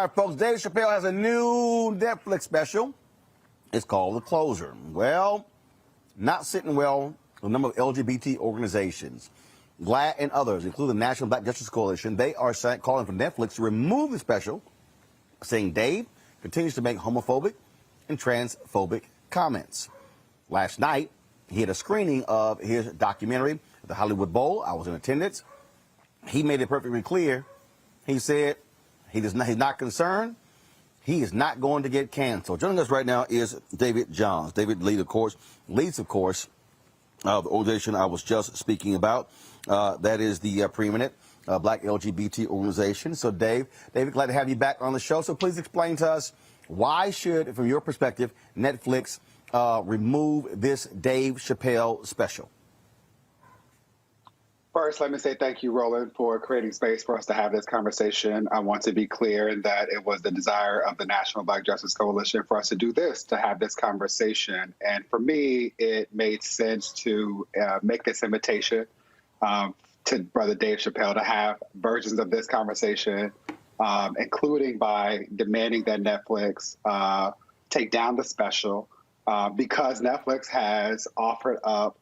All right, folks, Dave Chappelle has a new Netflix special. It's called The Closer. Well, not sitting well with a number of LGBT organizations. GLAAD and others, including the National Black Justice Coalition, they are calling for Netflix to remove the special, saying Dave continues to make homophobic and transphobic comments. Last night, he had a screening of his documentary at the Hollywood Bowl. I was in attendance. He made it perfectly clear. He said he's not concerned. He is not going to get canceled. Joining us right now is David Johns. David leads, of course, the organization I was just speaking about. That is the preeminent black LGBT organization. So, David, glad to have you back on the show. So please explain to us, why should, from your perspective, Netflix remove this Dave Chappelle special? First, let me say thank you, Roland, for creating space for us to have this conversation. I want to be clear in that it was the desire of the National Black Justice Coalition for us to do this, to have this conversation. And for me, it made sense to make this invitation to Brother Dave Chappelle to have versions of this conversation, including by demanding that Netflix take down the special, because Netflix has offered up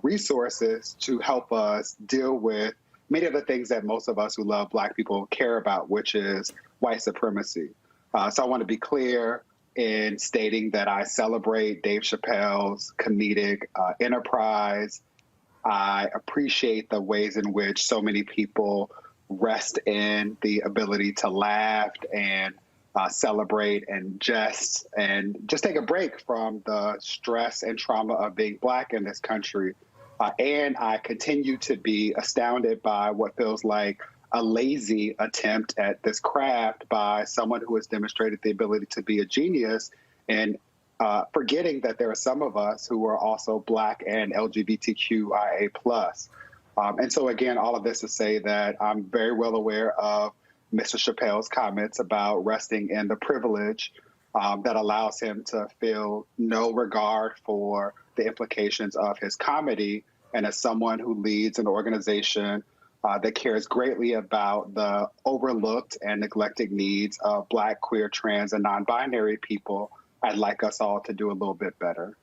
resources to help us deal with many of the things that most of us who love black people care about, which is white supremacy. So I want to be clear in stating that I celebrate Dave Chappelle's comedic enterprise. I appreciate the ways in which so many people rest in the ability to laugh and celebrate and jest and just take a break from the stress and trauma of being black in this country. And I continue to be astounded by what feels like a lazy attempt at this craft by someone who has demonstrated the ability to be a genius, and forgetting that there are some of us who are also black and LGBTQIA+. And so again, all of this to say that I'm very well aware of Mr. Chappelle's comments about resting in the privilege that allows him to feel no regard for the implications of his comedy. And as someone who leads an organization that cares greatly about the overlooked and neglected needs of black, queer, trans, and non-binary people, I'd like us all to do a little bit better.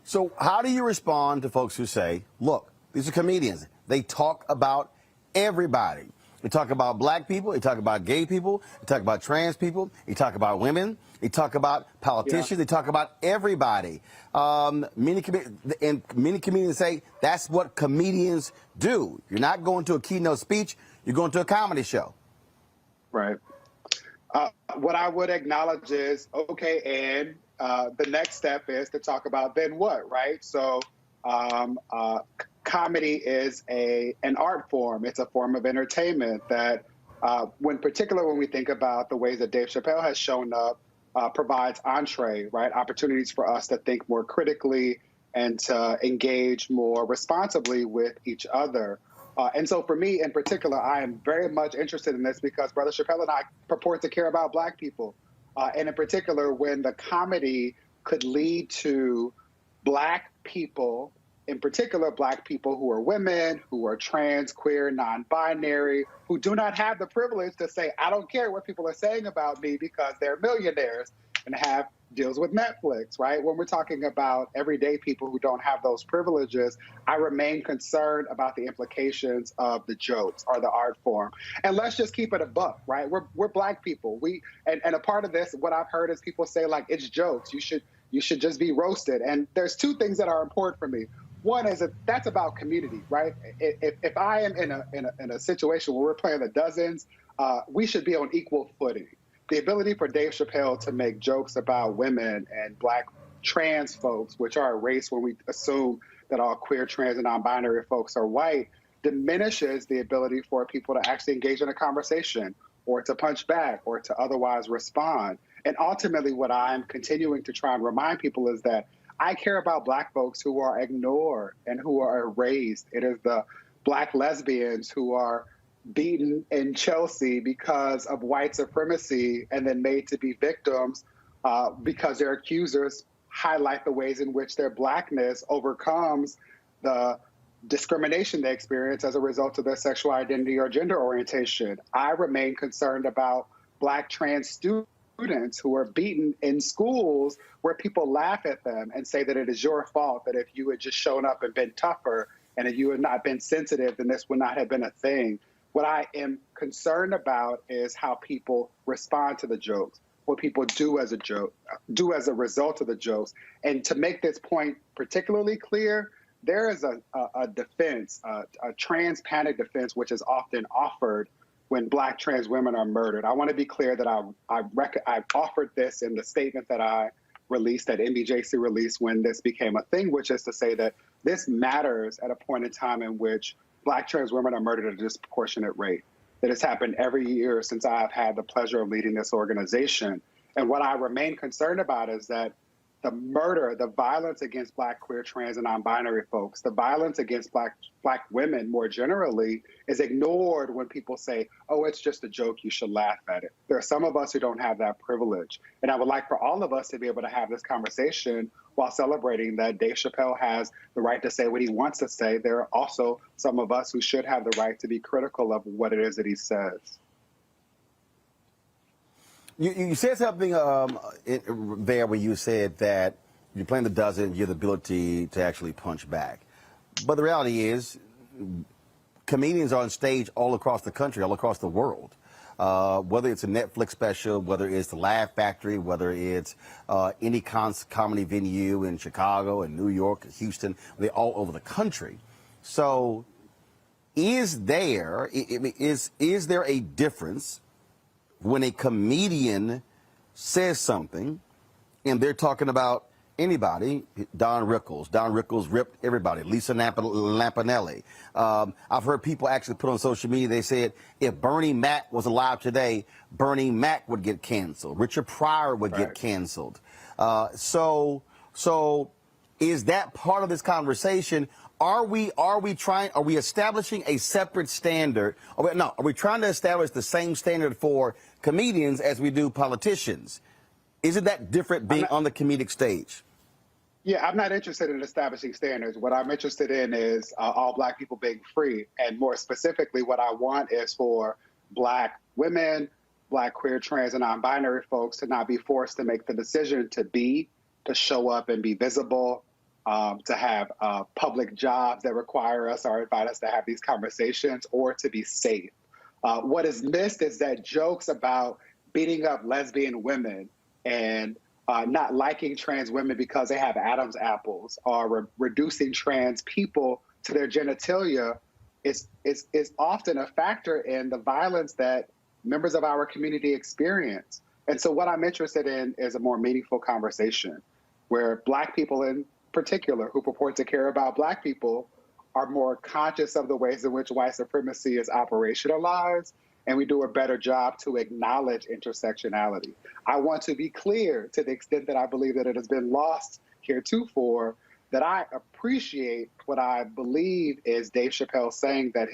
So how do you respond to folks who say, look, these are comedians. They talk about everybody. They talk about black people, they talk about gay people, they talk about trans people, they talk about women, they talk about politicians, they talk about everybody. Many comedians say that's what comedians do. You're not going to a keynote speech, you're going to a comedy show. Right. What I would acknowledge is, okay, and the next step is to talk about then what, right? So comedy is an art form. It's a form of entertainment that, when we think about the ways that Dave Chappelle has shown up, provides entree, right? Opportunities for us to think more critically and to engage more responsibly with each other. And so for me in particular, I am very much interested in this because Brother Chappelle and I purport to care about black people. And in particular, when the comedy could lead to black people, in particular, black people who are women, who are trans, queer, non-binary, who do not have the privilege to say, I don't care what people are saying about me because they're millionaires, and have deals with Netflix, right? When we're talking about everyday people who don't have those privileges, I remain concerned about the implications of the jokes or the art form. And let's just keep it a buck, right? We're black people. And a part of this, what I've heard is people say, like, it's jokes. You should just be roasted. And there's two things that are important for me. One is that's about community, right? If I am in a situation where we're playing the dozens, we should be on equal footing. The ability for Dave Chappelle to make jokes about women and black trans folks, which are a race when we assume that all queer, trans, and non-binary folks are white, diminishes the ability for people to actually engage in a conversation or to punch back or to otherwise respond. And ultimately, what I'm continuing to try and remind people is that I care about black folks who are ignored and who are erased. It is the black lesbians who are beaten in Chelsea because of white supremacy and then made to be victims because their accusers highlight the ways in which their blackness overcomes the discrimination they experience as a result of their sexual identity or gender orientation. I remain concerned about Black trans students who are beaten in schools where people laugh at them and say that it is your fault, that if you had just shown up and been tougher and if you had not been sensitive, then this would not have been a thing. What I am concerned about is how people respond to the jokes, what people do as a joke, do as a result of the jokes. And to make this point particularly clear, there is a defense, a trans panic defense, which is often offered when Black trans women are murdered. I want to be clear that I offered this in the statement that I released, that NBJC released when this became a thing, which is to say that this matters at a point in time in which Black trans women are murdered at a disproportionate rate. That has happened every year since I've had the pleasure of leading this organization. And what I remain concerned about is that the murder, the violence against Black, queer, trans, and non-binary folks, the violence against Black women more generally is ignored when people say, oh, it's just a joke, you should laugh at it. There are some of us who don't have that privilege. And I would like for all of us to be able to have this conversation while celebrating that Dave Chappelle has the right to say what he wants to say. There are also some of us who should have the right to be critical of what it is that he says. You said something there where you said that you're playing the dozen, you have the ability to actually punch back. But the reality is, comedians are on stage all across the country, all across the world. Whether it's a Netflix special, whether it's the Laugh Factory, whether it's any comedy venue in Chicago and New York and Houston, they're all over the country. So is there a difference when a comedian says something and they're talking about anybody? Don Rickles ripped everybody. Lisa Lampanelli. I've heard people actually put on social media, they said if Bernie Mac was alive today, Bernie Mac would get canceled. Richard Pryor would get canceled. So is that part of this conversation? Are we establishing a separate standard? Are we trying to establish the same standard for comedians as we do politicians? Isn't that different being on the comedic stage? Yeah, I'm not interested in establishing standards. What I'm interested in is all Black people being free. And more specifically, what I want is for Black women, Black, queer, trans, and non-binary folks to not be forced to make the decision to show up and be visible, to have public jobs that require us or invite us to have these conversations, or to be safe. What is missed is that jokes about beating up lesbian women and not liking trans women because they have Adam's apples, or reducing trans people to their genitalia is often a factor in the violence that members of our community experience. And so what I'm interested in is a more meaningful conversation where Black people in particular who purport to care about Black people are more conscious of the ways in which white supremacy is operationalized, and we do a better job to acknowledge intersectionality. I want to be clear, to the extent that I believe that it has been lost heretofore, that I appreciate what I believe is Dave Chappelle saying that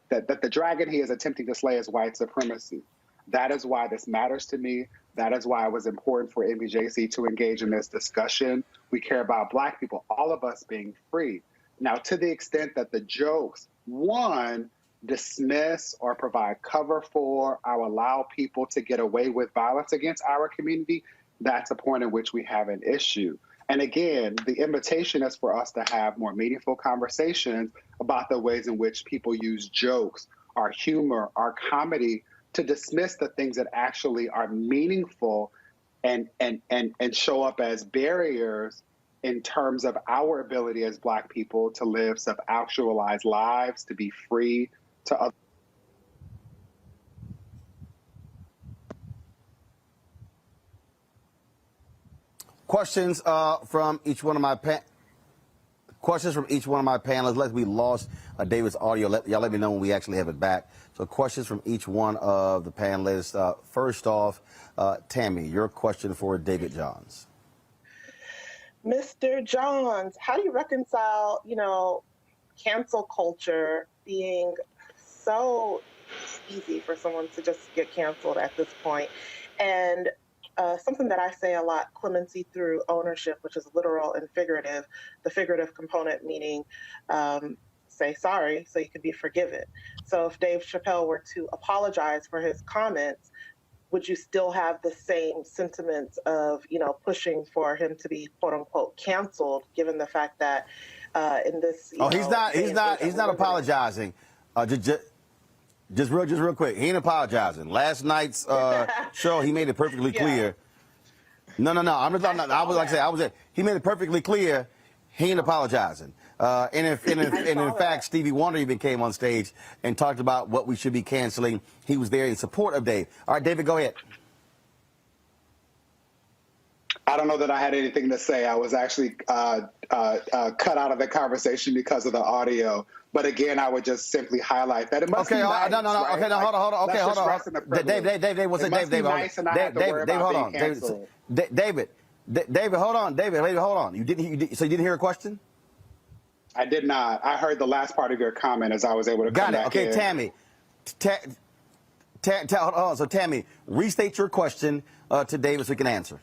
that the dragon he is attempting to slay is white supremacy. That is why this matters to me. That is why it was important for NBJC to engage in this discussion. We care about Black people, all of us being free. Now, to the extent that the jokes, one, dismiss or provide cover for or allow people to get away with violence against our community, that's a point in which we have an issue. And again, the invitation is for us to have more meaningful conversations about the ways in which people use jokes, our humor, our comedy, to dismiss the things that actually are meaningful and show up as barriers in terms of our ability as Black people to live self-actualized lives, to be free, to other. Questions from each one of my panelists. Let me lost David's audio. Y'all let me know when we actually have it back. So questions from each one of the panelists. First off, Tammy, your question for David Johns. Mr. Johns, how do you reconcile, cancel culture being so easy for someone to just get canceled at this point, and something that I say a lot, clemency through ownership, which is literal and figurative. The figurative component meaning say sorry so you could be forgiven. So if Dave Chappelle were to apologize for his comments, would you still have the same sentiments of, pushing for him to be quote unquote canceled, given the fact that in this, he's not apologizing. Just real quick. He ain't apologizing. Last night's show, he made it perfectly clear. No. He made it perfectly clear. He ain't apologizing. And in fact, Stevie Wonder even came on stage and talked about what we should be canceling. He was there in support of Dave. All right, David, go ahead. I don't know that I had anything to say. I was actually cut out of the conversation because of the audio. But again, I would just simply highlight that it must be nice. No. Right? Okay, no, hold on. Okay, hold on. Dave, what's it? Dave, hold on. David, hold on. David, hold on. So you didn't hear a question? I did not. I heard the last part of your comment as I was able to come back in. Okay, Tammy. Hold on. So Tammy, restate your question to David so we can answer.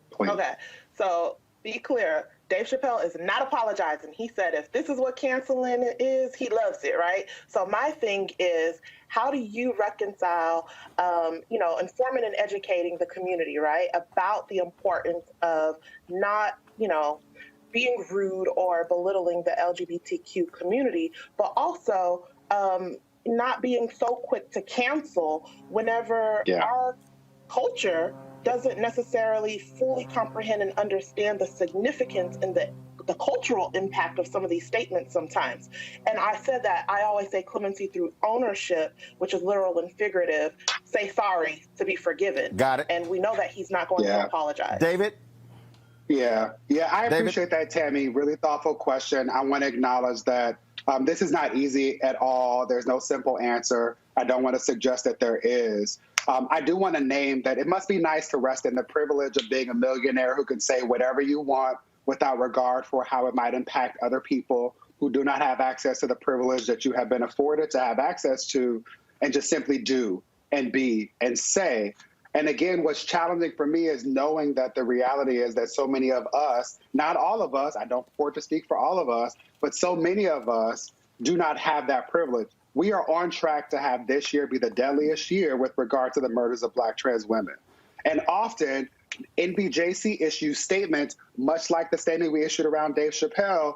Please. Okay, so be clear. Dave Chappelle is not apologizing. He said if this is what canceling is, he loves it, right? So my thing is, how do you reconcile, informing and educating the community, right, about the importance of not, being rude or belittling the LGBTQ community, but also not being so quick to cancel whenever our culture doesn't necessarily fully comprehend and understand the significance and the cultural impact of some of these statements sometimes. And I said that I always say clemency through ownership, which is literal and figurative. Say sorry to be forgiven. Got it. And we know that he's not going to apologize. David? Yeah, I appreciate that, Tammy. Really thoughtful question. I want to acknowledge that this is not easy at all. There's no simple answer. I don't want to suggest that there is. I do want to name that it must be nice to rest in the privilege of being a millionaire who can say whatever you want without regard for how it might impact other people who do not have access to the privilege that you have been afforded to have access to, and just simply do and be and say. And again, what's challenging for me is knowing that the reality is that so many of us, not all of us, I don't purport to speak for all of us, but so many of us do not have that privilege. We are on track to have this year be the deadliest year with regard to the murders of Black trans women. And often, NBJC issues statements, much like the statement we issued around Dave Chappelle,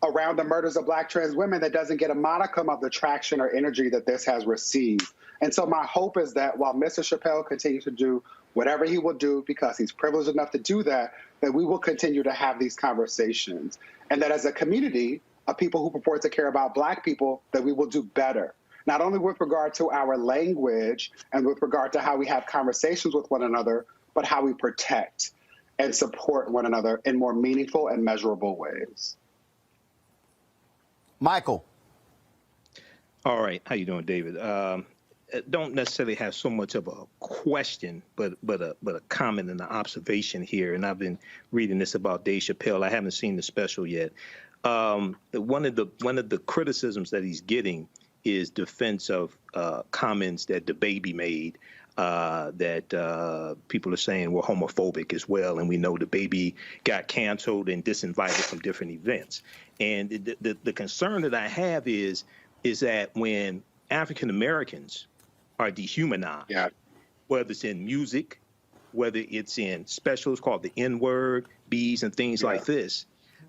around the murders of Black trans women that doesn't get a modicum of the traction or energy that this has received. And so my hope is that while Mr. Chappelle continues to do whatever he will do because he's privileged enough to do that, that we will continue to have these conversations. And that as a community of people who purport to care about Black people, that we will do better. Not only with regard to our language and with regard to how we have conversations with one another, but how we protect and support one another in more meaningful and measurable ways. Michael. All right. How you doing, David? Don't necessarily have so much of a question, but a comment and an observation here. And I've been reading this about Dave Chappelle. I haven't seen the special yet. One of the criticisms that he's getting is defense of comments that DaBaby made that people are saying were homophobic as well. And we know DaBaby got canceled and disinvited from different events. And the concern that I have is that when African Americans are dehumanized, whether it's in music, whether it's in specials called the N-word, B's and things like this,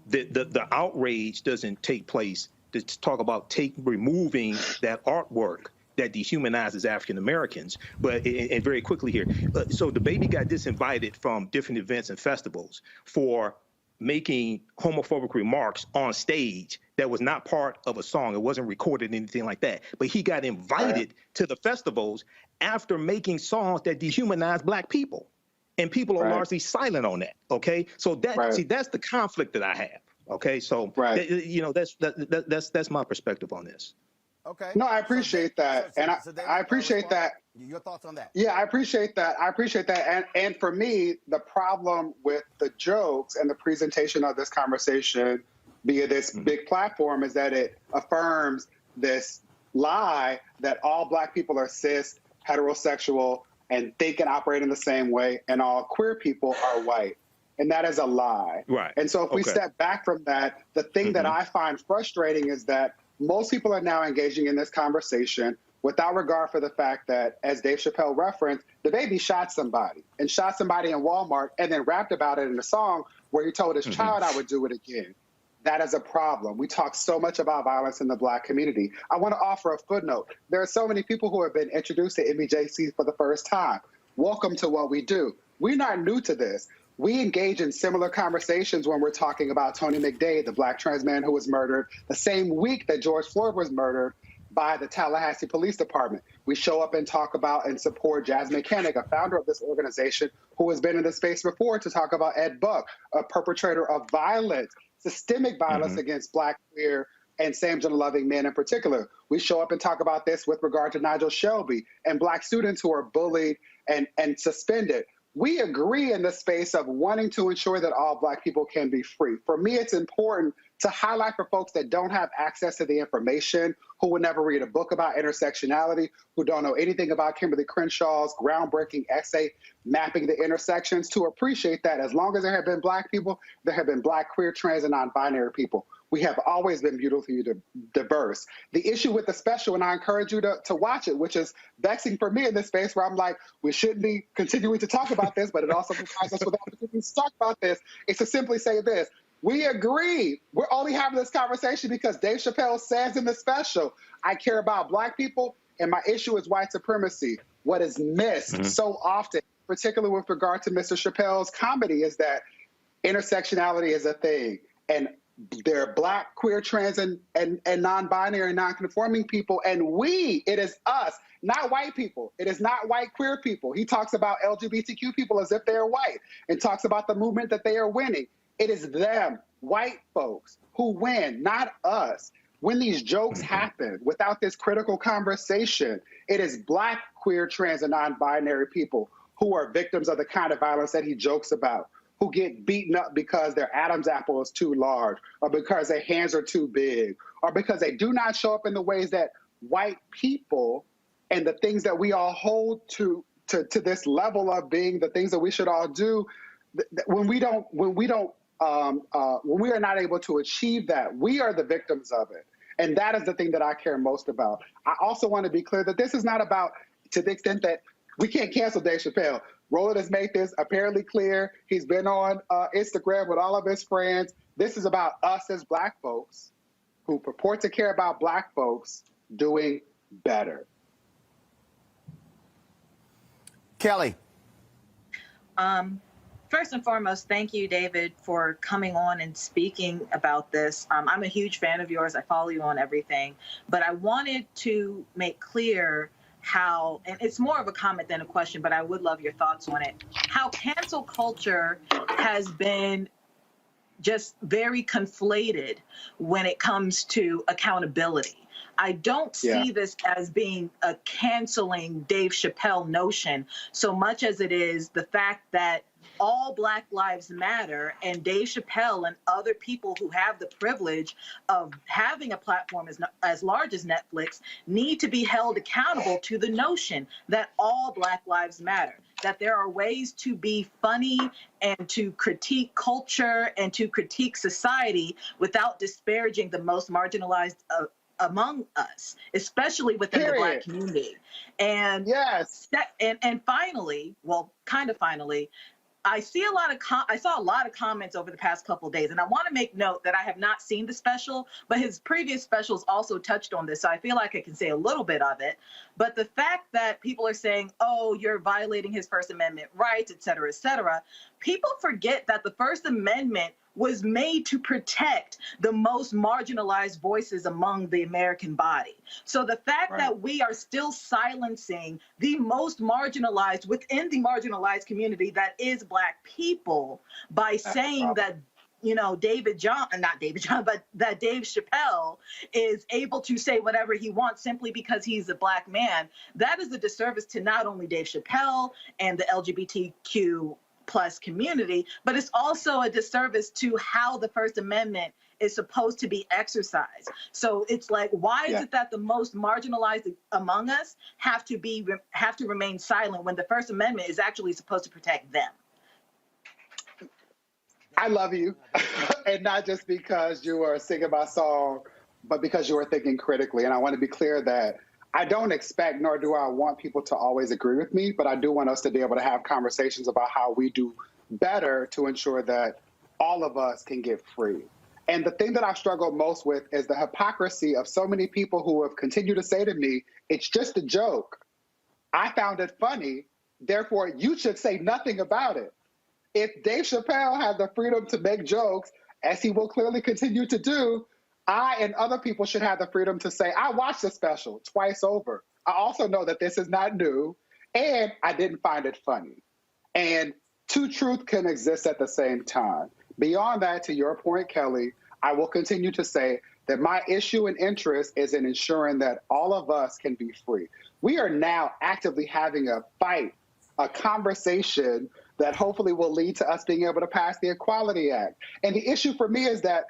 the outrage doesn't take place to talk about removing that artwork that dehumanizes African Americans. But and very quickly here, so DaBaby got disinvited from different events and festivals for making homophobic remarks on stage that was not part of a song. It wasn't recorded, anything like that. But he got invited to the festivals after making songs that dehumanize Black people. And people are largely silent on that, okay? So see, that's the conflict that I have, okay? So, that's my perspective on this. Okay. No, I appreciate that. I appreciate that. Your thoughts on that? Yeah, I appreciate that. And for me, the problem with the jokes and the presentation of this conversation via this big platform is that it affirms this lie that all Black people are cis, heterosexual, and think and operate in the same way, and all queer people are white. And that is a lie. Right. And so if we step back from that, the thing that I find frustrating is that most people are now engaging in this conversation without regard for the fact that, as Dave Chappelle referenced, the baby shot somebody in Walmart and then rapped about it in a song where he told his child, I would do it again. That is a problem. We talk so much about violence in the Black community. I want to offer a footnote. There are so many people who have been introduced to MBJC for the first time. Welcome to what we do. We're not new to this. We engage in similar conversations when we're talking about Tony McDade, the Black trans man who was murdered the same week that George Floyd was murdered by the Tallahassee Police Department. We show up and talk about and support Jasmine Koenig, a founder of this organization who has been in this space before, to talk about Ed Buck, a perpetrator of violence, systemic violence against Black, queer, and same-gender-loving men in particular. We show up and talk about this with regard to Nigel Shelby and Black students who are bullied and suspended. We agree in the space of wanting to ensure that all Black people can be free. For me, it's important to highlight for folks that don't have access to the information, who would never read a book about intersectionality, who don't know anything about Kimberly Crenshaw's groundbreaking essay mapping the intersections, to appreciate that as long as there have been Black people, there have been Black, queer, trans, and non-binary people. We have always been beautifully diverse. The issue with the special, and I encourage you to watch it, which is vexing for me in this space where I'm like, we shouldn't be continuing to talk about this, but it also provides us with opportunities to talk about this, is to simply say this. We agree. We're only having this conversation because Dave Chappelle says in the special, I care about Black people, and my issue is white supremacy. What is missed so often, particularly with regard to Mr. Chappelle's comedy, is that intersectionality is a thing. And there are Black, queer, trans, and non-binary, non-conforming people. And it is us, not white people. It is not white queer people. He talks about LGBTQ people as if they are white and talks about the movement that they are winning. It is them, white folks, who win, not us. When these jokes happen without this critical conversation, it is Black, queer, trans, and non-binary people who are victims of the kind of violence that he jokes about, who get beaten up because their Adam's apple is too large, or because their hands are too big, or because they do not show up in the ways that white people and the things that we all hold to this level of being the things that we should all do. When we are not able to achieve that, we are the victims of it. And that is the thing that I care most about. I also want to be clear that this is not about, to the extent that we can't cancel Dave Chappelle. Roland has made this apparently clear. He's been on Instagram with all of his friends. This is about us as Black folks who purport to care about Black folks doing better. Kelly. First and foremost, thank you, David, for coming on and speaking about this. I'm a huge fan of yours. I follow you on everything. But I wanted to make clear how, and it's more of a comment than a question, but I would love your thoughts on it, how cancel culture has been just very conflated when it comes to accountability. I don't see this as being a canceling Dave Chappelle notion so much as it is the fact that all Black lives matter, and Dave Chappelle and other people who have the privilege of having a platform as large as Netflix need to be held accountable to the notion that all Black lives matter, that there are ways to be funny and to critique culture and to critique society without disparaging the most marginalized among us, especially within the Black community. And and finally, well, kind of finally, I saw a lot of comments over the past couple of days, and I want to make note that I have not seen the special, but his previous specials also touched on this, so I feel like I can say a little bit of it. But the fact that people are saying, oh, you're violating his First Amendment rights, et cetera, people forget that the First Amendment was made to protect the most marginalized voices among the American body. So the fact that we are still silencing the most marginalized within the marginalized community that is Black people by saying that, you know, that Dave Chappelle is able to say whatever he wants simply because he's a Black man, that is a disservice to not only Dave Chappelle and the LGBTQ plus community, but it's also a disservice to how the First Amendment is supposed to be exercised. So it's like, why is it that the most marginalized among us have to remain silent when the First Amendment is actually supposed to protect them? I love you, and not just because you are singing my song, but because you are thinking critically. And I want to be clear that I don't expect, nor do I want people to always agree with me, but I do want us to be able to have conversations about how we do better to ensure that all of us can get free. And the thing that I've struggled most with is the hypocrisy of so many people who have continued to say to me, it's just a joke. I found it funny, therefore you should say nothing about it. If Dave Chappelle had the freedom to make jokes, as he will clearly continue to do, I and other people should have the freedom to say, I watched the special twice over. I also know that this is not new, and I didn't find it funny. And two truths can exist at the same time. Beyond that, to your point, Kelly, I will continue to say that my issue and interest is in ensuring that all of us can be free. We are now actively having a fight, a conversation that hopefully will lead to us being able to pass the Equality Act. And the issue for me is that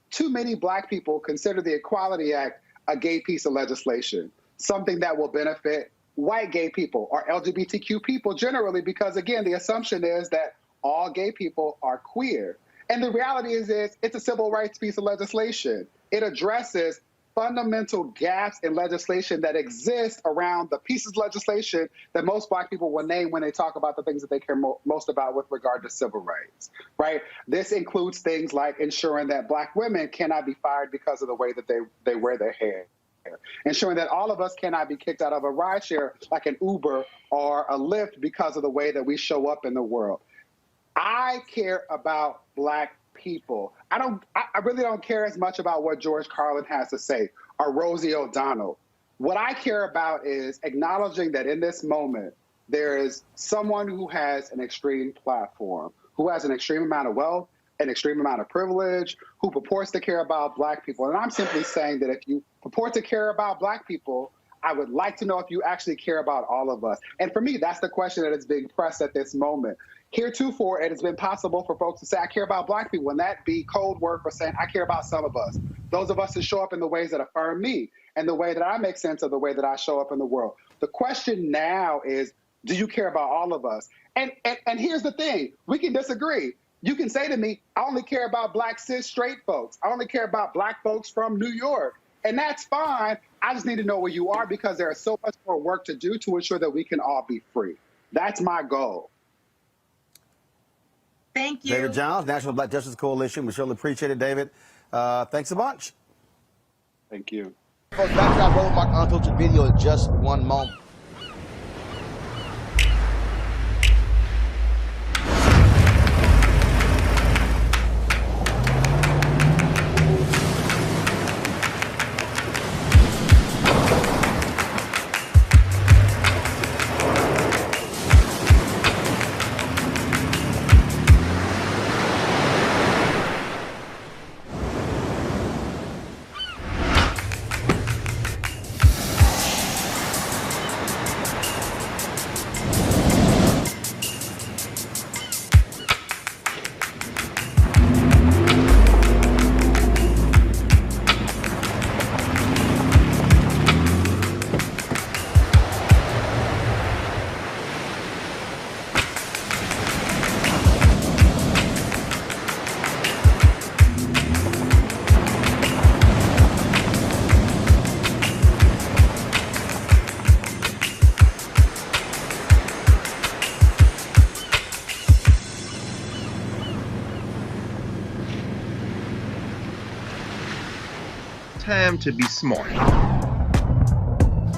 too many Black people consider the Equality Act a gay piece of legislation, something that will benefit white gay people or LGBTQ people generally, because again, the assumption is that all gay people are queer. And the reality is it's a civil rights piece of legislation. It addresses fundamental gaps in legislation that exist around the pieces of legislation that most Black people will name when they talk about the things that they care most about with regard to civil rights, right? This includes things like ensuring that Black women cannot be fired because of the way that they wear their hair, ensuring that all of us cannot be kicked out of a rideshare like an Uber or a Lyft because of the way that we show up in the world. I care about Black people. I really don't care as much about what George Carlin has to say or Rosie O'Donnell. What I care about is acknowledging that in this moment, there is someone who has an extreme platform, who has an extreme amount of wealth, an extreme amount of privilege, who purports to care about Black people. And I'm simply saying that if you purport to care about Black people, I would like to know if you actually care about all of us. And for me, that's the question that is being pressed at this moment. Heretofore, it has been possible for folks to say, I care about Black people, and that be code word for saying, I care about some of us. Those of us who show up in the ways that affirm me and the way that I make sense of the way that I show up in the world. The question now is, do you care about all of us? And here's the thing, we can disagree. You can say to me, I only care about Black cis straight folks. I only care about Black folks from New York. And that's fine. I just need to know where you are because there is so much more work to do to ensure that we can all be free. That's my goal. Thank you. David Johns, National Black Justice Coalition. We surely appreciate it, David. Thanks a bunch. Thank you. Folks, back to our Roland Martin Unfiltered video in just one moment. Time to be smart.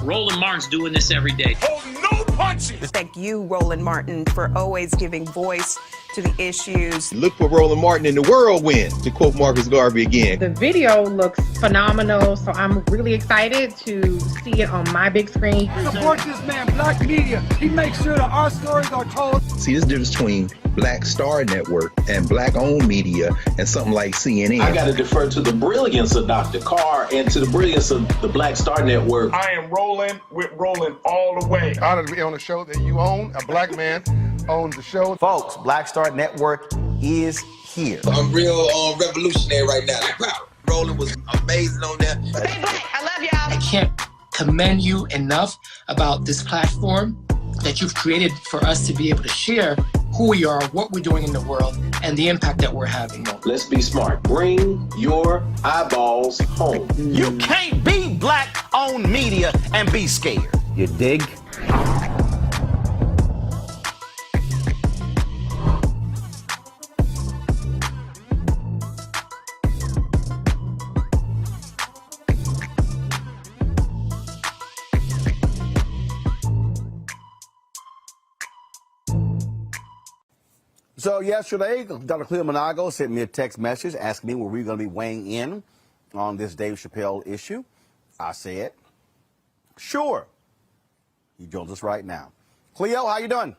Roland Martin's doing this every day. Oh, no punches! Thank you, Roland Martin, for always giving voice to the issues. Look for Roland Martin in the whirlwind, to quote Marcus Garvey again. The video looks phenomenal, so I'm really excited to see it on my big screen. Support this man, Black media. He makes sure that our stories are told. See, this difference between Black Star Network and Black-owned media and something like CNN. I got to defer to the brilliance of Dr. Carr and to the brilliance of the Black Star Network. I am Roland with Roland all the way. Honored to be on a show that you own, a Black man owns the show. Folks, Black Star Network is here. I'm real revolutionary right now. Like, wow, Roland was amazing on that. Stay black. I love y'all. I can't commend you enough about this platform that you've created for us to be able to share who we are, what we're doing in the world, and the impact that we're having. Let's be smart. Bring your eyeballs home. You can't be black-owned media and be scared. You dig? So yesterday, Dr. Cleo Monago sent me a text message asking me were we going to be weighing in on this Dave Chappelle issue. I said, sure. He joins us right now. Cleo, how you doing?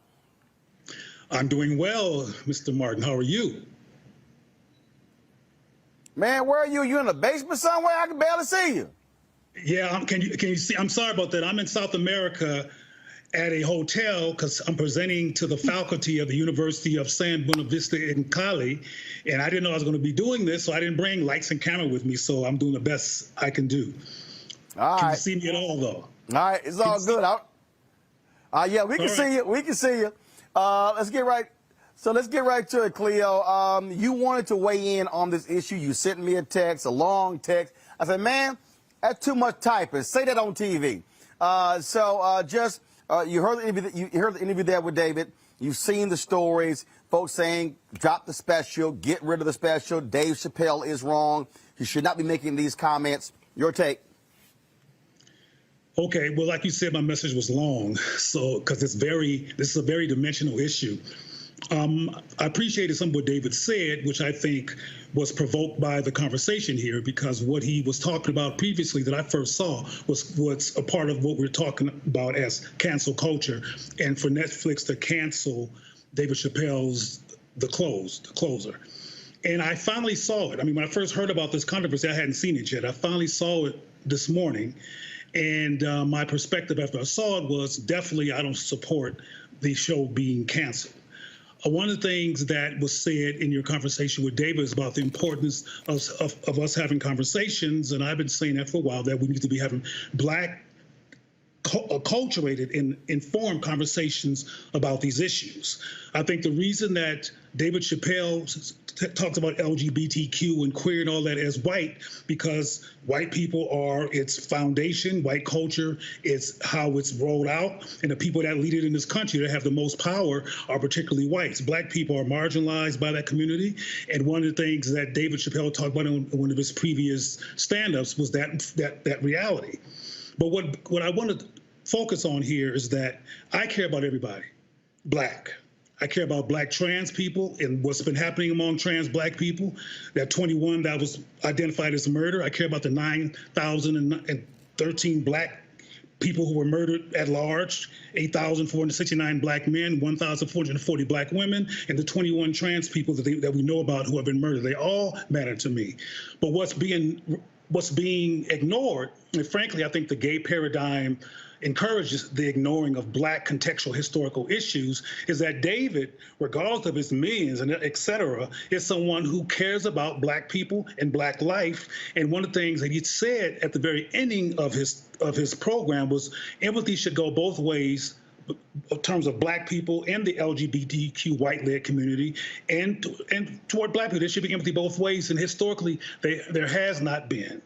I'm doing well, Mr. Martin. How are you? Man, where are you? You in the basement somewhere? I can barely see you. Yeah, can you see? I'm sorry about that. I'm in South America at a hotel because I'm presenting to the faculty of the University of San Buena Vista in Cali, and I didn't know I was going to be doing this, so I didn't bring lights and camera with me, so I'm doing the best I can do. All Can right. you see me at all, though? All right, it's all good. Yeah, we can see you. We can see you. Let's get right to it, Cleo. You wanted to weigh in on this issue. You sent me a text, a long text. I said, man, that's too much typing. Say that on TV. You heard the interview there with David. You've seen the stories. Folks saying, drop the special, get rid of the special. Dave Chappelle is wrong. He should not be making these comments. Your take. Okay, well, like you said, my message was long, so because this is a very dimensional issue. I appreciated some of what David said, which I think was provoked by the conversation here, because what he was talking about previously that I first saw was a part of what we're talking about as cancel culture, and for Netflix to cancel David Chappelle's The Closer. And I finally saw it. I mean, when I first heard about this controversy, I hadn't seen it yet. I finally saw it this morning. And my perspective after I saw it was definitely I don't support the show being canceled. One of the things that was said in your conversation with David is about the importance of us having conversations, and I've been saying that for a while, that we need to be having Black, acculturated and informed conversations about these issues. I think the reason that David Chappelle talks about LGBTQ and queer and all that as white, because white people are its foundation, white culture is how it's rolled out, and the people that lead it in this country that have the most power are particularly whites. Black people are marginalized by that community, and one of the things that David Chappelle talked about in one of his previous stand-ups was that reality. But what I want to focus on here is that I care about everybody, Black. I care about Black trans people and what's been happening among trans Black people. That 21 that was identified as murder. I care about the 9,013 Black people who were murdered at large, 8,469 Black men, 1,440 Black women, and the 21 trans people that we know about who have been murdered. They all matter to me. But what's being ignored, and frankly, I think the gay paradigm encourages the ignoring of Black contextual historical issues, is that David, regardless of his millions and et cetera, is someone who cares about Black people and Black life. And one of the things that he said at the very ending of his program was empathy should go both ways in terms of Black people and the LGBTQ white-led community, and toward Black people. There should be empathy both ways, and historically there has not been.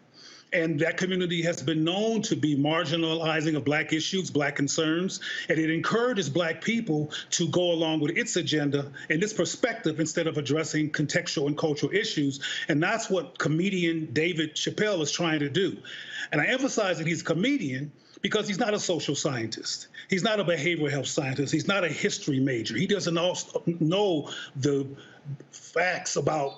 And that community has been known to be marginalizing of Black issues, Black concerns, and it encourages Black people to go along with its agenda and its perspective instead of addressing contextual and cultural issues. And that's what comedian David Chappelle is trying to do. And I emphasize that he's a comedian because he's not a social scientist. He's not a behavioral health scientist. He's not a history major. He doesn't know the facts about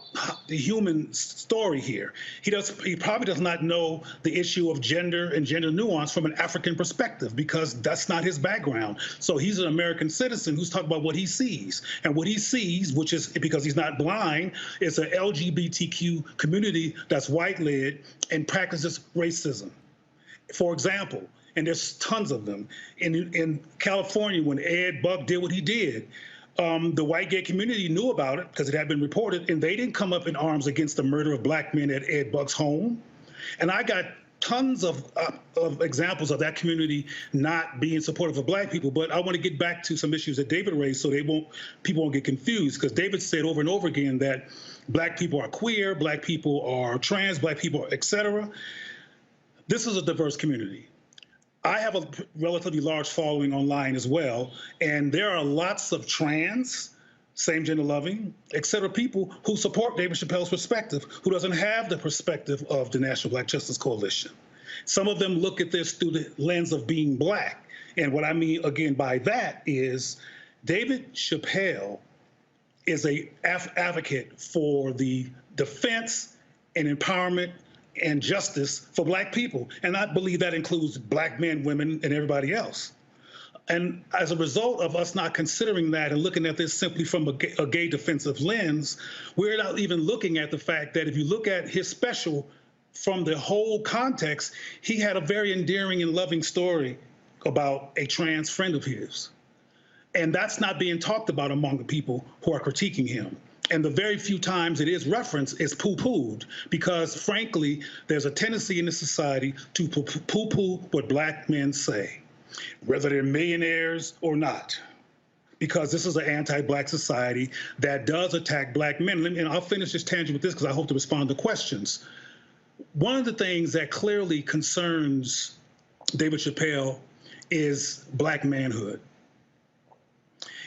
the human story here. He probably does not know the issue of gender and gender nuance from an African perspective, because that's not his background. So he's an American citizen who's talking about what he sees. And what he sees, which is because he's not blind, is an LGBTQ community that's white-led and practices racism. For example, and there's tons of them. In California, when Ed Buck did what he did, The white gay community knew about it because it had been reported, and they didn't come up in arms against the murder of black men at Ed Buck's home. And I got tons of examples of that community not being supportive of black people. But I want to get back to some issues that David raised so people won't get confused, because David said over and over again that black people are queer, black people are trans, black people, etc. This is a diverse community. I have a relatively large following online as well, and there are lots of trans, same-gender loving, etc. people who support David Chappelle's perspective, who doesn't have the perspective of the National Black Justice Coalition. Some of them look at this through the lens of being black. And what I mean, again, by that is David Chappelle is an advocate for the defense and empowerment and justice for black people. And I believe that includes black men, women, and everybody else. And as a result of us not considering that and looking at this simply from a gay defensive lens, we're not even looking at the fact that if you look at his special from the whole context, he had a very endearing and loving story about a trans friend of his. And that's not being talked about among the people who are critiquing him. And the very few times it is referenced is poo-pooed, because frankly, there's a tendency in this society to poo-poo what black men say, whether they're millionaires or not, because this is an anti-black society that does attack black men. And I'll finish this tangent with this because I hope to respond to questions. One of the things that clearly concerns David Chappelle is black manhood.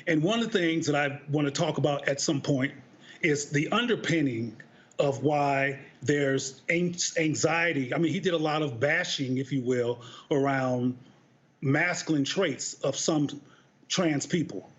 And one of the things that I want to talk about at some point is the underpinning of why there's anxiety. I mean, he did a lot of bashing, if you will, around masculine traits of some trans people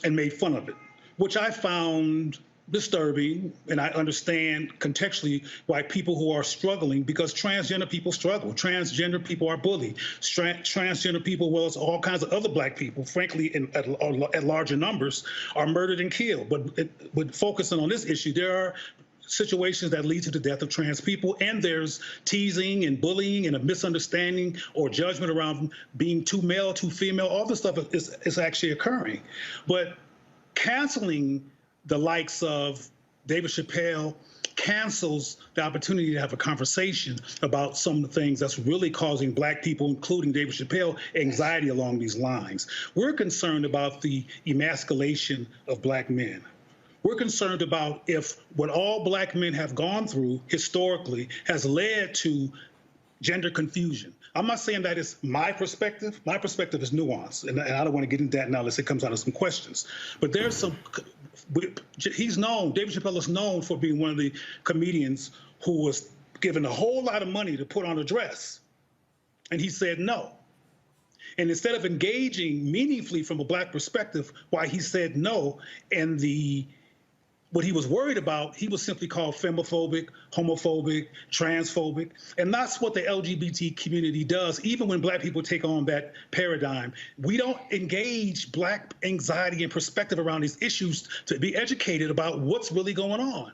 and made fun of it, which I found disturbing. And I understand contextually why people who are struggling, because transgender people struggle. Transgender people are bullied. Transgender people, well as all kinds of other black people, frankly, at larger numbers, are murdered and killed. But focusing on this issue, there are situations that lead to the death of trans people, and there's teasing and bullying and a misunderstanding or judgment around being too male, too female. All this stuff is actually occurring. But canceling the likes of David Chappelle cancels the opportunity to have a conversation about some of the things that's really causing black people, including David Chappelle, anxiety along these lines. We're concerned about the emasculation of black men. We're concerned about if what all black men have gone through historically has led to gender confusion. I'm not saying that is my perspective. My perspective is nuanced, and I don't want to get into that now unless it comes out of some questions. But there's some, he's known, David Chappelle is known for being one of the comedians who was given a whole lot of money to put on a dress, and he said no. And instead of engaging meaningfully from a black perspective why he said no, and what he was worried about, he was simply called femophobic, homophobic, transphobic. And that's what the LGBT community does. Even when black people take on that paradigm, we don't engage black anxiety and perspective around these issues to be educated about what's really going on.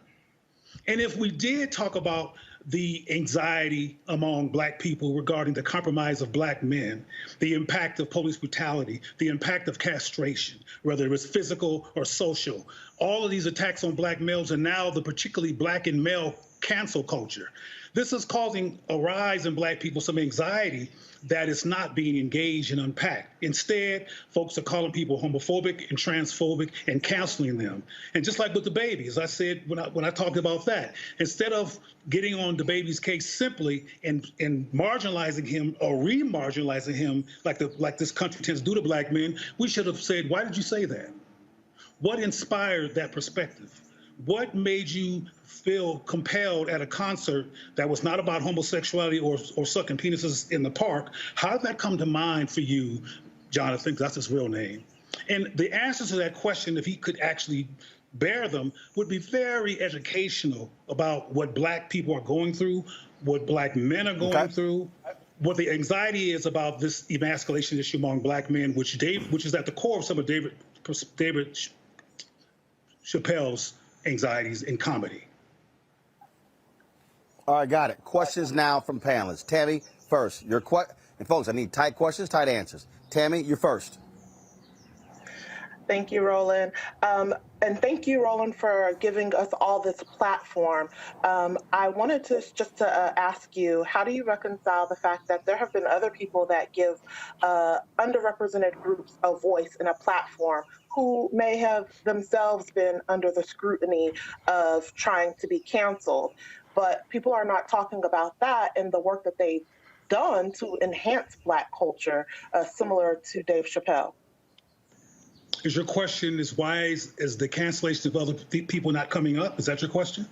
And if we did talk about the anxiety among black people regarding the compromise of black men, the impact of police brutality, the impact of castration, whether it was physical or social, all of these attacks on black males, and now the particularly black and male cancel culture. This is causing a rise in black people, some anxiety that is not being engaged and unpacked. Instead, folks are calling people homophobic and transphobic and canceling them. And just like with the baby, as I said when I talked about that, instead of getting on the baby's case simply and marginalizing him or re-marginalizing him like this country tends to do to black men, we should have said, why did you say that? What inspired that perspective? What made you feel compelled at a concert that was not about homosexuality or sucking penises in the park? How did that come to mind for you, Jonathan? That's his real name. And the answer to that question, if he could actually bear them, would be very educational about what black people are going through, what black men are going through, what the anxiety is about this emasculation issue among black men, which is at the core of some of David Chappelle's anxieties in comedy. All right, got it. Questions now from panelists. Tammy, first. And folks, I need tight questions, tight answers. Tammy, you're first. Thank you, Roland. And thank you, Roland, for giving us all this platform. I wanted to just ask you, how do you reconcile the fact that there have been other people that give underrepresented groups a voice and a platform who may have themselves been under the scrutiny of trying to be canceled, but people are not talking about that and the work that they've done to enhance Black culture, similar to Dave Chappelle? Is your question is why is the cancellation of other people not coming up? Is that your question?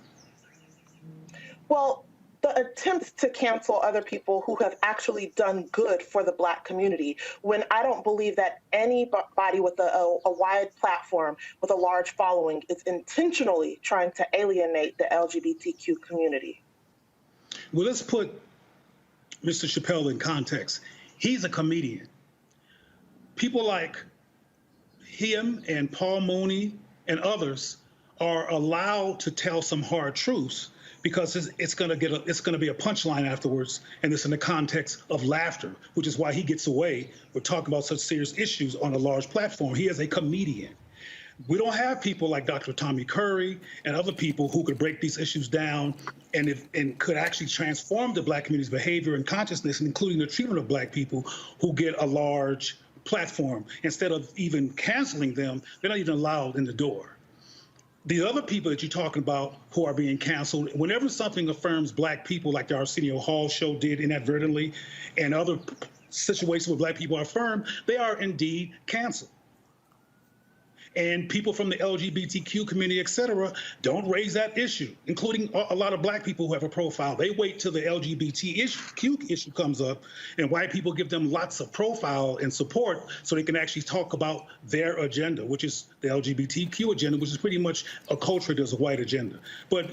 Well, the attempts to cancel other people who have actually done good for the Black community, when I don't believe that anybody with a wide platform, with a large following, is intentionally trying to alienate the LGBTQ community. Well, let's put Mr. Chappelle in context. He's a comedian. People like him and Paul Mooney and others are allowed to tell some hard truths because it's going to be a punchline afterwards, and it's in the context of laughter, which is why he gets away with talking about such serious issues on a large platform. He is a comedian. We don't have people like Dr. Tommy Curry and other people who could break these issues down and could actually transform the Black community's behavior and consciousness, including the treatment of Black people who get a large platform. Instead of even canceling them, they're not even allowed in the door. The other people that you're talking about who are being canceled, whenever something affirms Black people, like the Arsenio Hall show did inadvertently, and other situations where Black people are affirmed, they are indeed canceled. And people from the LGBTQ community, et cetera, don't raise that issue, including a lot of Black people who have a profile. They wait till the LGBTQ issue comes up, and white people give them lots of profile and support so they can actually talk about their agenda, which is the LGBTQ agenda, which is pretty much a culture that's a white agenda. But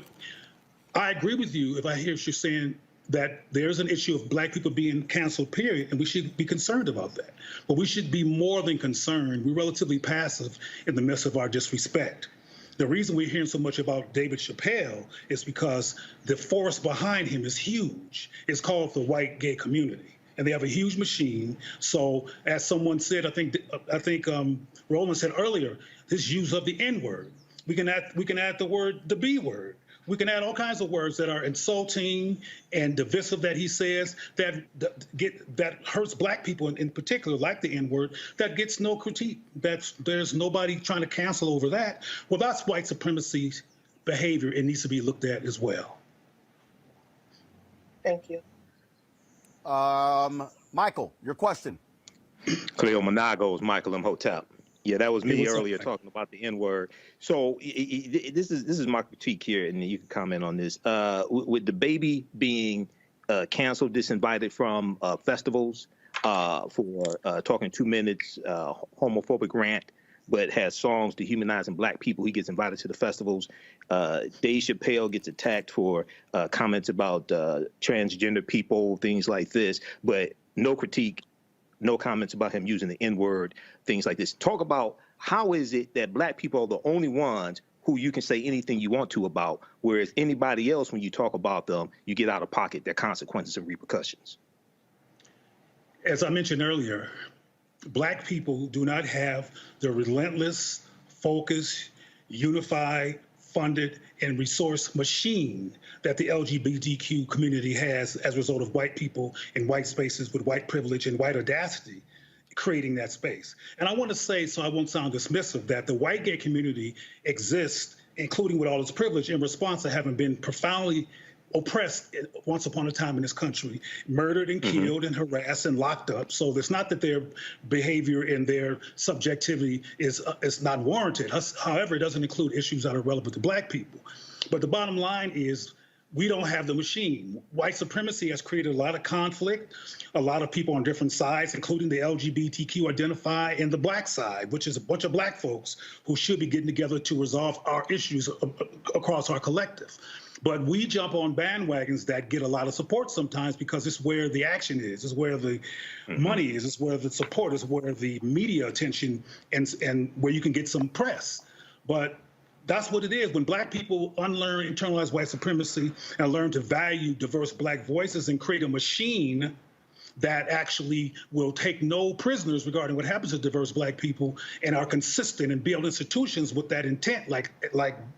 I agree with you if I hear what you're saying, that there's an issue of Black people being canceled, period, and we should be concerned about that. But we should be more than concerned. We're relatively passive in the midst of our disrespect. The reason we're hearing so much about David Chappelle is because the force behind him is huge. It's called the white gay community, and they have a huge machine. So as someone said, I think Roland said earlier, this use of the N-word. We can add the B word. We can add all kinds of words that are insulting and divisive that he says that hurts Black people in particular, like the N-word, that gets no critique. There's nobody trying to cancel over that. Well, that's white supremacy behavior. It needs to be looked at as well. Thank you. Michael, your question. Cleo Monagos, Michael Imhotep. Yeah, that was me earlier talking about the N-word. So this is my critique here, and you can comment on this. With the baby being canceled, disinvited from festivals for talking 2 minutes, homophobic rant, but has songs dehumanizing Black people, he gets invited to the festivals. Dave Chappelle gets attacked for comments about transgender people, things like this, but no critique. No comments about him using the N-word, things like this. Talk about how is it that Black people are the only ones who you can say anything you want to about, whereas anybody else, when you talk about them, you get out of pocket, their consequences and repercussions. As I mentioned earlier, Black people do not have the relentless, focused, unified, funded, and resource machine that the LGBTQ community has as a result of white people in white spaces with white privilege and white audacity creating that space. And I want to say, so I won't sound dismissive, that the white gay community exists, including with all its privilege, in response to having been profoundly oppressed once upon a time in this country, murdered and killed and harassed and locked up. So it's not that their behavior and their subjectivity is not warranted. However, it doesn't include issues that are relevant to Black people. But the bottom line is we don't have the machine. White supremacy has created a lot of conflict, a lot of people on different sides, including the LGBTQ identify and the Black side, which is a bunch of Black folks who should be getting together to resolve our issues across our collective. But we jump on bandwagons that get a lot of support sometimes because it's where the action is, it's where the money is, it's where the support is, where the media attention and where you can get some press. But that's what it is. When Black people unlearn internalized white supremacy and learn to value diverse Black voices and create a machine that actually will take no prisoners regarding what happens to diverse Black people and are consistent and build institutions with that intent, like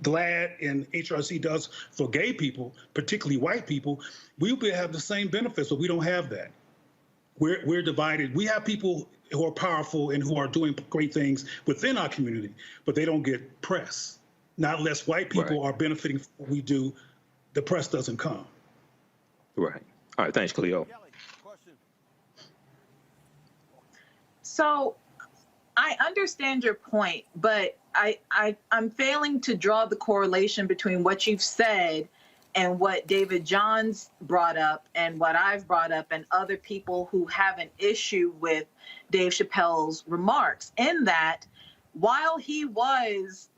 GLAAD and HRC does for gay people, particularly white people, we will have the same benefits, but we don't have that. We're divided. We have people who are powerful and who are doing great things within our community, but they don't get press. Not unless white people are benefiting from what we do, the press doesn't come. Right. All right. Thanks, Cleo. So I understand your point, but I'm failing to draw the correlation between what you've said and what David Johns brought up and what I've brought up and other people who have an issue with Dave Chappelle's remarks, in that while he was,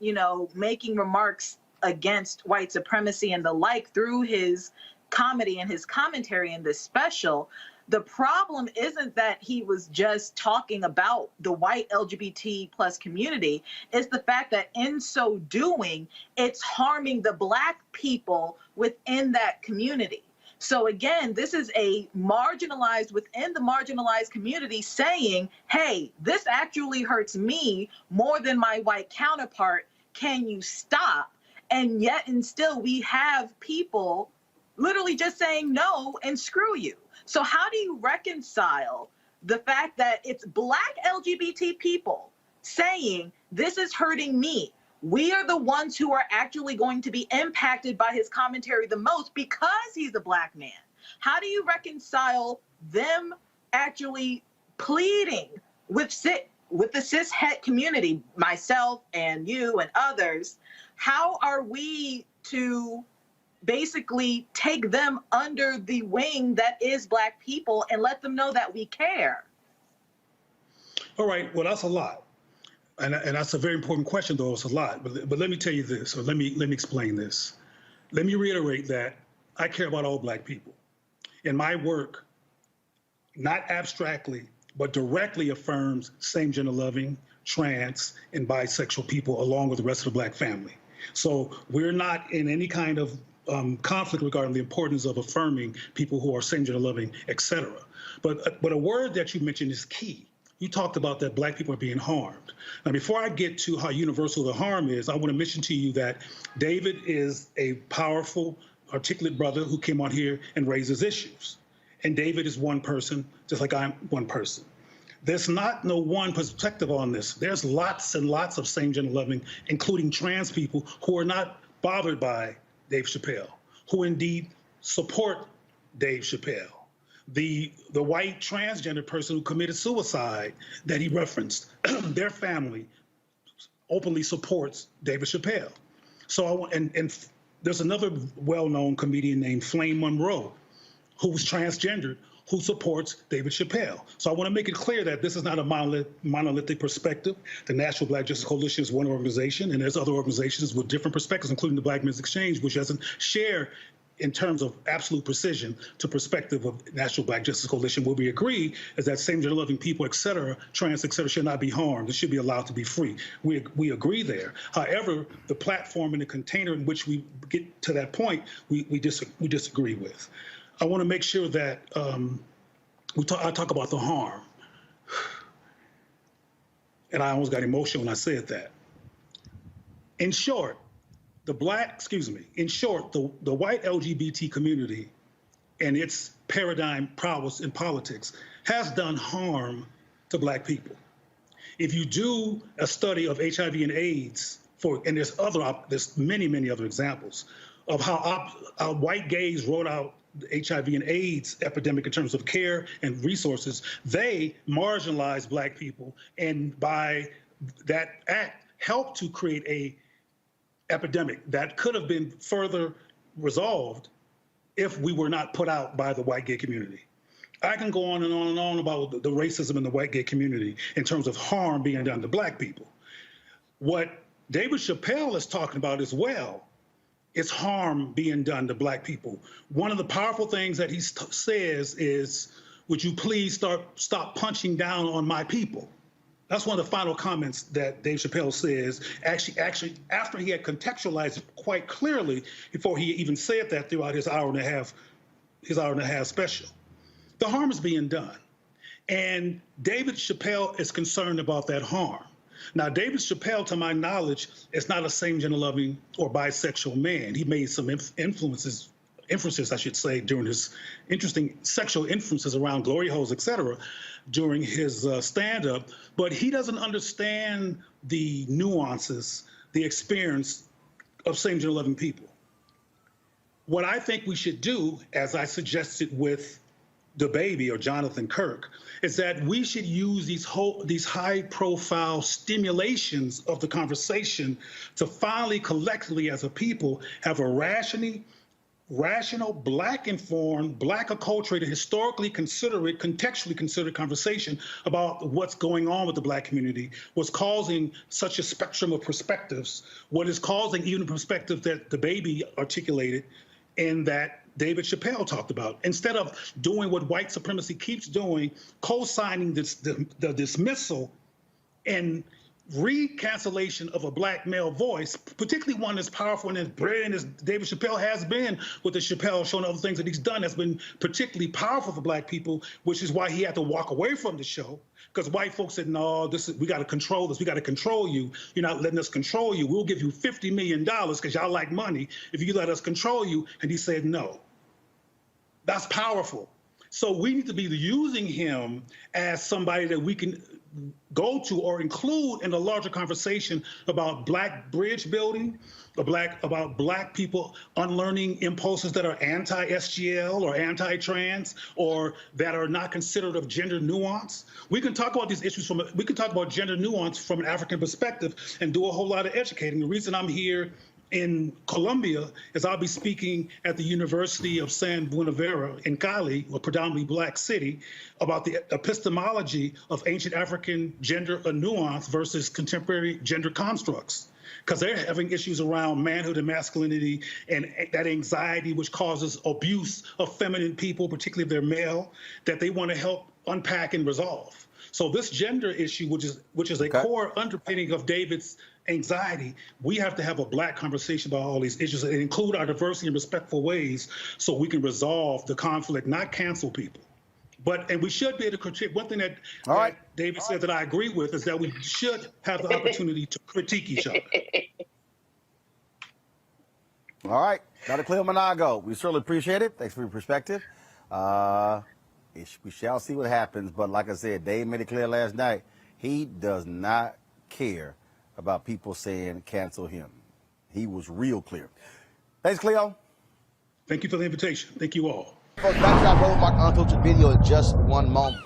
making remarks against white supremacy and the like through his comedy and his commentary in this special, the problem isn't that he was just talking about the white LGBT plus community. It's the fact that in so doing, it's harming the Black people within that community. So again, this is a marginalized within the marginalized community saying, hey, this actually hurts me more than my white counterpart. Can you stop? And yet and still we have people literally just saying no and screw you. So how do you reconcile the fact that it's Black LGBT people saying this is hurting me? We are the ones who are actually going to be impacted by his commentary the most because he's a Black man. How do you reconcile them actually pleading with the cis-het community, myself and you and others? How are we to basically take them under the wing that is Black people and let them know that we care? All right, well, that's a lot. And that's a very important question, though. It's a lot. But let me tell you this, or let me explain this. Let me reiterate that I care about all Black people. And my work, not abstractly, but directly affirms same-gender loving, trans, and bisexual people, along with the rest of the Black family. So we're not in any kind of conflict regarding the importance of affirming people who are same-gender loving, et cetera. But a word that you mentioned is key. You talked about that Black people are being harmed. Now, before I get to how universal the harm is, I want to mention to you that David is a powerful, articulate brother who came on here and raises issues. And David is one person, just like I'm one person. There's not no one perspective on this. There's lots and lots of same-gender loving, including trans people, who are not bothered by Dave Chappelle, who indeed support Dave Chappelle. The white transgender person who committed suicide that he referenced, their family openly supports David Chappelle. So and there's another well-known comedian named Flame Monroe, who's transgendered, who supports David Chappelle. So I want to make it clear that this is not a monolithic perspective. The National Black Justice Coalition is one organization, and there's other organizations with different perspectives, including the Black Men's Exchange, which doesn't share in terms of absolute precision to perspective of National Black Justice Coalition. Where we agree is that same-gender loving people, et cetera, trans, et cetera, should not be harmed. They should be allowed to be free. We agree there. However, the platform and the container in which we get to that point, we disagree with. I want to make sure that I talk about the harm. And I almost got emotional when I said that. In short, the white LGBT community and its paradigm prowess in politics has done harm to Black people. If you do a study of HIV and AIDS, and there's many other examples of how white gays wrote out the HIV and AIDS epidemic in terms of care and resources, they marginalized Black people, and by that act helped to create a epidemic that could have been further resolved if we were not put out by the white gay community. I can go on and on and on about the racism in the white gay community in terms of harm being done to Black people. What David Chappelle is talking about as well is harm being done to Black people. One of the powerful things that he says is, would you please stop punching down on my people? That's one of the final comments that Dave Chappelle says, actually after he had contextualized it quite clearly before he even said that throughout his hour and a half special. The harm is being done. And David Chappelle is concerned about that harm. Now, David Chappelle, to my knowledge, is not a same-gender loving or bisexual man. He made some inferences, I should say, during his interesting sexual inferences around glory holes, et cetera, during his stand-up. But he doesn't understand the nuances, the experience of same-gender loving people. What I think we should do, as I suggested with the baby or Jonathan Kirk, is that we should use these high-profile stimulations of the conversation to finally, collectively, as a people, have a rational, Black-informed, Black-acculturated, historically considerate, contextually considered conversation about what's going on with the Black community, what's causing such a spectrum of perspectives, what is causing even the perspective that the baby articulated and that David Chappelle talked about. Instead of doing what white supremacy keeps doing, co-signing the dismissal and re-cancellation of a Black male voice, particularly one as powerful and as brilliant as David Chappelle has been with the Chappelle show and other things that he's done, has been particularly powerful for Black people, which is why he had to walk away from the show, because white folks said, no, we got to control this. We got to control you. You're not letting us control you. We'll give you $50 million because y'all like money if you let us control you. And he said, no. That's powerful. So we need to be using him as somebody that we can go to or include in a larger conversation about Black bridge building, about Black people unlearning impulses that are anti-SGL or anti-trans or that are not considered of gender nuance. We can talk about these issues we can talk about gender nuance from an African perspective and do a whole lot of educating. The reason I'm here in Colombia is I'll be speaking at the University of San Buenaventura in Cali, a predominantly Black city, about the epistemology of ancient African gender nuance versus contemporary gender constructs. Because they're having issues around manhood and masculinity and that anxiety which causes abuse of feminine people, particularly if they're male, that they want to help unpack and resolve. So this gender issue, which is a core underpinning of David's anxiety, we have to have a Black conversation about all these issues and include our diversity in respectful ways so we can resolve the conflict, not cancel people. And we should be able to critique. One thing that David said that I agree with is that we should have the opportunity to critique each other. All right, Dr. Cleo Monago, we certainly appreciate it. Thanks for your perspective. We shall see what happens, but like I said, Dave made it clear last night, he does not care about people saying cancel him. He was real clear. Thanks, Cleo. Thank you for the invitation. Thank you all. Folks, back to that Roland Mark Unfiltered video in just one moment.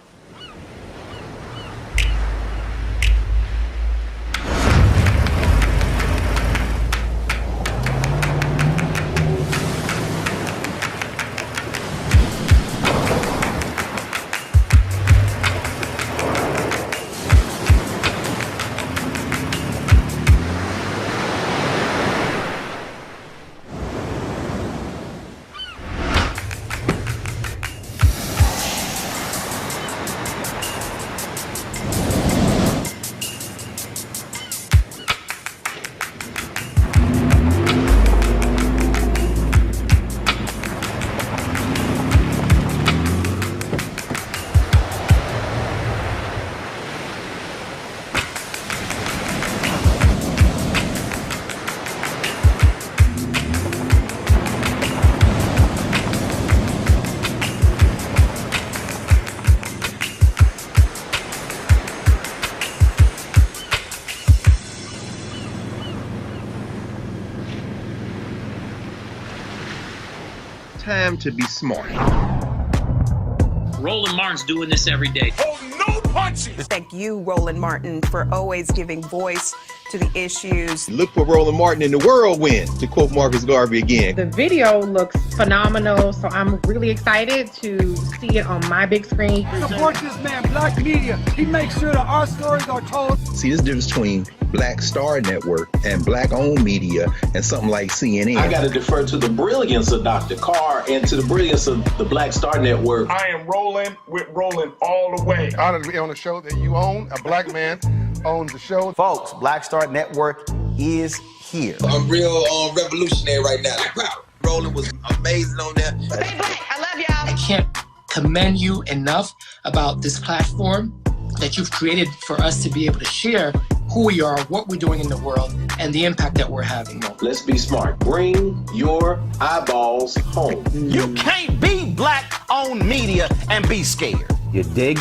Time to be smart. Roland Martin's doing this every day. Oh, no punches! Thank you, Roland Martin, for always giving voice to the issues. Look for Roland Martin in the whirlwind, to quote Marcus Garvey again. The video looks phenomenal, so I'm really excited to see it on my big screen. Support this man, Black media. He makes sure that our stories are told. See, there's a difference between Black Star Network and Black-owned media and something like CNN. I got to defer to the brilliance of Dr. Carr and to the brilliance of the Black Star Network. I am rolling with Roland all the way. Honored to be on a show that you own. A Black man owns the show. Folks, Black Star Network is here. I'm real revolutionary right now. Like, wow, Roland was amazing on there. Stay Black. I love y'all. I can't commend you enough about this platform that you've created for us to be able to share who we are, what we're doing in the world, and the impact that we're having. Let's be smart. Bring your eyeballs home. You can't be black-owned media and be scared. You dig?